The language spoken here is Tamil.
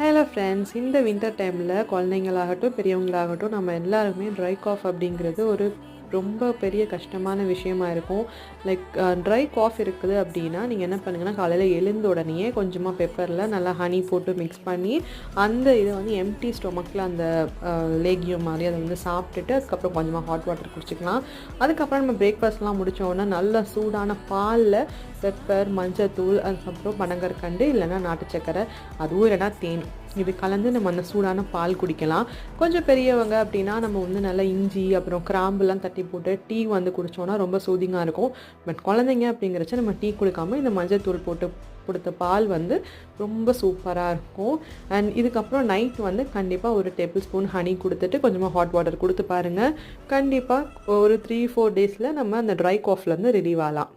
ஹலோ ஃப்ரெண்ட்ஸ், இந்த வின்டர் டைமில் குழந்தைங்களாகட்டும் பெரியவங்களாகட்டும் நம்ம எல்லாருமே ட்ரை காஃப் அப்படிங்கிறது ஒரு ரொம்ப பெரிய கஷ்டமான விஷயமா இருக்கும். லைக் ட்ரை காஃப் இருக்குது அப்படின்னா நீங்கள் என்ன பண்ணுங்கன்னா, காலையில் எழுந்த உடனேயே கொஞ்சமாக பெப்பரில் நல்லா ஹனி போட்டு மிக்ஸ் பண்ணி அந்த இதை வந்து எம்டி ஸ்டொமக்கில் அந்த லேகியம் மாதிரி அதை வந்து சாப்பிட்டுட்டு அதுக்கப்புறம் கொஞ்சமாக ஹாட் வாட்டர் குடிச்சிக்கலாம். அதுக்கப்புறம் நம்ம பிரேக்ஃபாஸ்ட்லாம் முடித்தோன்னா நல்ல சூடான பாலில் பெப்பர், மஞ்சத்தூள், அதுக்கப்புறம் பனங்கற்கண்டு இல்லைன்னா நாட்டு சக்கரை, அதுவும் இல்லைன்னா தேன், இது கலந்து நம்ம அந்த சூடான பால் குடிக்கலாம். கொஞ்சம் பெரியவங்க அப்படின்னா நம்ம வந்து நல்லா இஞ்சி அப்புறம் கிராம்புலாம் தட்டி போட்டு டீ வந்து குடித்தோன்னா ரொம்ப சூதிங்காக இருக்கும். பட் குழந்தைங்க அப்படிங்கிறச்ச நம்ம டீ குடிக்காமல் இந்த மஞ்சத்தூள் போட்டு கொடுத்த பால் வந்து ரொம்ப சூப்பராக இருக்கும். அண்ட் இதுக்கப்புறம் நைட் வந்து கண்டிப்பாக ஒரு டேபிள் ஸ்பூன் ஹனி கொடுத்துட்டு கொஞ்சமாக ஹாட் வாட்டர் கொடுத்து பாருங்கள். கண்டிப்பாக ஒரு 3-4 டேஸில் நம்ம அந்த ட்ரை காஃப்லேருந்து ரிலீவ் ஆகலாம்.